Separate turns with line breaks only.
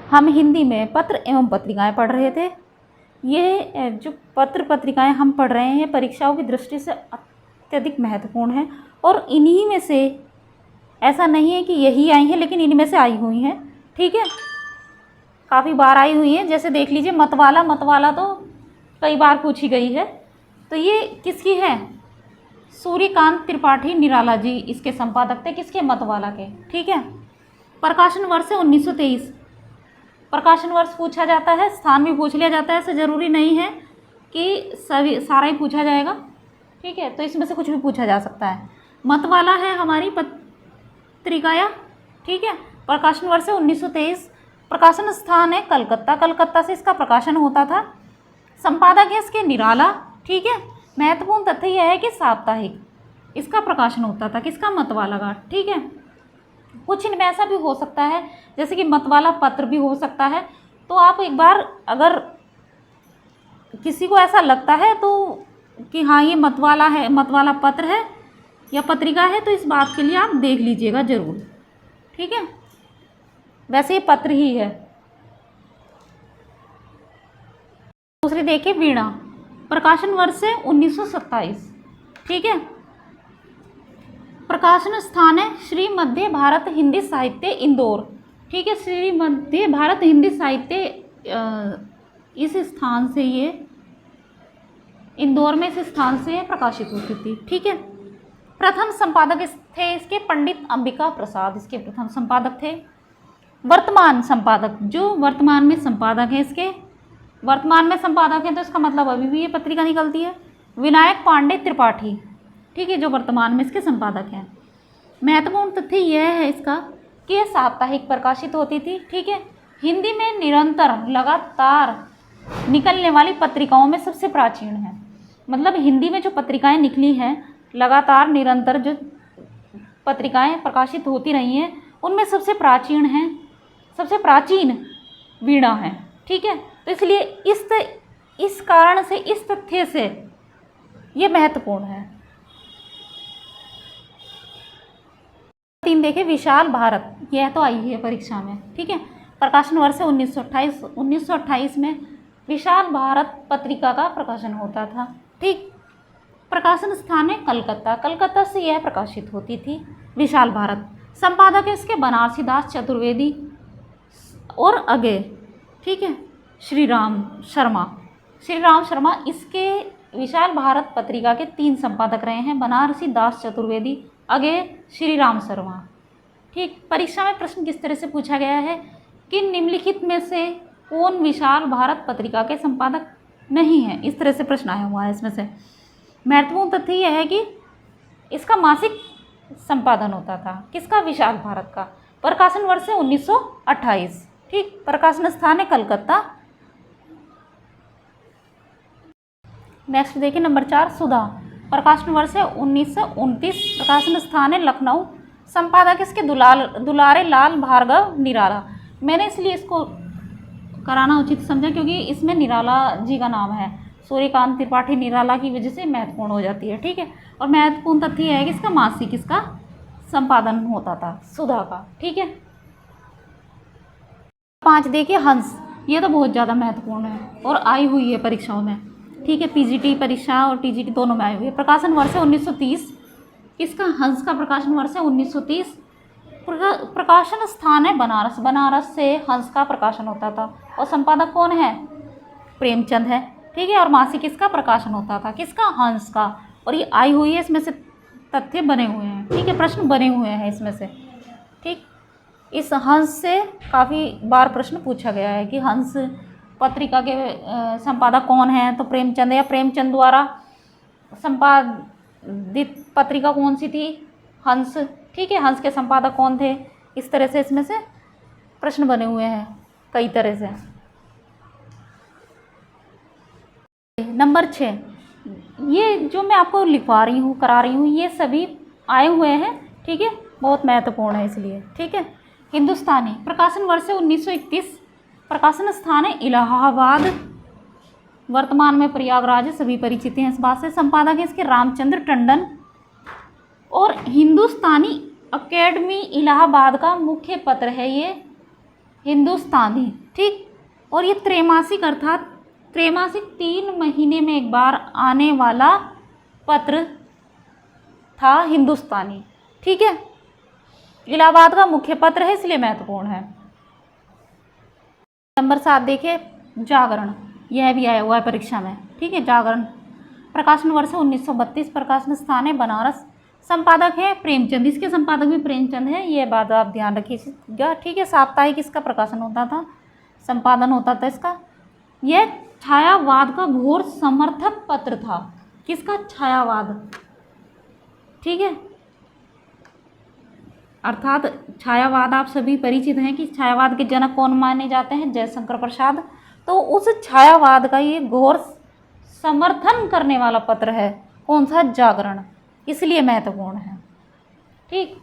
हम हिंदी में पत्र एवं पत्रिकाएं पढ़ रहे थे। ये जो पत्र पत्रिकाएं हम पढ़ रहे हैं परीक्षाओं की दृष्टि से अत्यधिक महत्वपूर्ण है और इन्हीं में से, ऐसा नहीं है कि यही आई हैं, लेकिन इनमें से आई हुई हैं। ठीक है, काफ़ी बार आई हुई हैं। जैसे देख लीजिए मतवाला, मतवाला तो कई बार पूछी गई है। तो ये किसकी है? सूर्यकांत त्रिपाठी निराला जी इसके संपादक थे। किसके? मतवाला के। ठीक है। प्रकाशन वर्ष है 1923। प्रकाशन वर्ष पूछा जाता है, स्थान भी पूछ लिया जाता है। ऐसा ज़रूरी नहीं है कि सभी सारा ही पूछा जाएगा। ठीक है, तो इसमें से कुछ भी पूछा जा सकता है। मतवाला है हमारी पत्रिकाया। ठीक है, प्रकाशन वर्ष है 1923। प्रकाशन स्थान है कलकत्ता, कलकत्ता से इसका प्रकाशन होता था। संपादक है इसके निराला। ठीक है, महत्वपूर्ण तथ्य यह है कि साप्ताहिक इसका प्रकाशन होता था। किसका? मतवाला का। ठीक है, कुछ इनमें ऐसा भी हो सकता है जैसे कि मतवाला पत्र भी हो सकता है। तो आप एक बार अगर किसी को ऐसा लगता है तो कि हाँ ये मतवाला है, मतवाला पत्र है या पत्रिका है, तो इस बात के लिए आप देख लीजिएगा ज़रूर। ठीक है, वैसे ये पत्र ही है। दूसरी देखिए वीणा, प्रकाशन वर्ष है 1927। ठीक है, प्रकाशन स्थान है श्री मध्य भारत हिंदी साहित्य इंदौर। ठीक है, श्री मध्य भारत हिंदी साहित्य इस स्थान से ये इंदौर में इस स्थान से प्रकाशित होती थी। ठीक है, प्रथम संपादक थे इसके पंडित अंबिका प्रसाद, इसके प्रथम संपादक थे। वर्तमान संपादक, जो वर्तमान में संपादक है इसके, वर्तमान में संपादक है तो इसका मतलब अभी भी ये पत्रिका निकलती है, विनायक पांडे त्रिपाठी। ठीक है, जो वर्तमान में इसके संपादक हैं। महत्वपूर्ण तथ्य यह है इसका कि ये साप्ताहिक प्रकाशित होती थी। ठीक है, हिंदी में निरंतर लगातार निकलने वाली पत्रिकाओं में सबसे प्राचीन है। मतलब हिंदी में जो पत्रिकाएं निकली हैं, लगातार निरंतर जो पत्रिकाएं प्रकाशित होती रही हैं, उनमें सबसे प्राचीन है, सबसे प्राचीन वीणा है। ठीक है, तो इसलिए इस कारण से, इस तथ्य से ये महत्वपूर्ण है। 3 देखें, विशाल भारत, यह तो आई है परीक्षा में। ठीक है, प्रकाशन वर्ष है 1928। 1928 में विशाल भारत पत्रिका का प्रकाशन होता था। ठीक, प्रकाशन स्थान है कलकत्ता, कलकत्ता से यह प्रकाशित होती थी विशाल भारत। संपादक है इसके बनारसी दास चतुर्वेदी और आगे। ठीक है, श्री राम शर्मा, श्री राम शर्मा इसके विशाल भारत पत्रिका के 3 संपादक रहे हैं, बनारसी दास चतुर्वेदी, आगे श्री राम शर्मा। ठीक, परीक्षा में प्रश्न किस तरह से पूछा गया है कि निम्नलिखित में से कौन विशाल भारत पत्रिका के संपादक नहीं है, इस तरह से प्रश्न आया हुआ है इसमें से। महत्वपूर्ण तथ्य यह है कि इसका मासिक संपादन होता था। किसका? विशाल भारत का। प्रकाशन वर्ष है 1928। ठीक, प्रकाशन स्थान है कलकत्ता। नेक्स्ट देखिए नंबर 4, सुधा, प्रकाशन वर्ष है 1929। प्रकाशन स्थान है लखनऊ। संपादक इसके दुलारे लाल भार्गव निराला। मैंने इसलिए इसको कराना उचित समझा क्योंकि इसमें निराला जी का नाम है, सूर्यकांत त्रिपाठी निराला की वजह से महत्वपूर्ण हो जाती है। ठीक है, और महत्वपूर्ण तथ्य है कि इसका मासिक इसका संपादन होता था सुधा का। ठीक है, 5 देखिए हंस, ये तो बहुत ज़्यादा महत्वपूर्ण है और आई हुई है परीक्षाओं में। ठीक है, पीजीटी परीक्षा और टीजीटी दोनों में आई हुई है। प्रकाशन वर्ष है 1930। इसका हंस का प्रकाशन वर्ष है 1930। प्रकाशन स्थान है बनारस, बनारस से हंस का प्रकाशन होता था और संपादक कौन है? प्रेमचंद है। ठीक है, और मासिक इसका प्रकाशन होता था, किसका? हंस का। और ये आई हुई है, इसमें से तथ्य बने हुए हैं। ठीक है, प्रश्न बने हुए हैं इसमें से। ठीक, इस हंस से काफ़ी बार प्रश्न पूछा गया है कि हंस पत्रिका के संपादक कौन है, तो प्रेमचंद या प्रेमचंद द्वारा संपादित पत्रिका कौन सी थी? हंस। ठीक है, हंस के संपादक कौन थे? इस तरह से इसमें से प्रश्न बने हुए हैं कई तरह से। नंबर 6, ये जो मैं आपको लिखवा रही हूँ, करा रही हूँ, ये सभी आए हुए हैं। ठीक है, बहुत महत्वपूर्ण है इसलिए। ठीक है, हिंदुस्तानी, प्रकाशन वर्ष है 1931। प्रकाशन स्थान है इलाहाबाद, वर्तमान में प्रयागराज, सभी परिचित हैं इस बात से। संपादक है इसके रामचंद्र टंडन और हिंदुस्तानी अकेडमी इलाहाबाद का मुख्य पत्र है ये हिंदुस्तानी, ठीक। और ये त्रैमासिक अर्थात त्रैमासिक 3 महीने में एक बार आने वाला पत्र था हिंदुस्तानी, ठीक है। इलाहाबाद का मुख्य पत्र है इसलिए महत्वपूर्ण है। नंबर 7 देखिए, जागरण, यह भी आया हुआ है परीक्षा में, ठीक है। जागरण प्रकाशन वर्ष 1932, प्रकाशन स्थान है बनारस, संपादक है प्रेमचंद, इसके संपादक भी प्रेमचंद है, ये बात आप ध्यान रखिएगा, ठीक है। साप्ताहिक इसका प्रकाशन होता था, संपादन होता था इसका। यह छायावाद का घोर समर्थक पत्र था, किसका? छायावाद, ठीक है। अर्थात छायावाद आप सभी परिचित हैं कि छायावाद के जनक कौन माने जाते हैं? जयशंकर प्रसाद। तो उस छायावाद का ये घोर समर्थन करने वाला पत्र है कौन सा? जागरण, इसलिए महत्वपूर्ण है, ठीक।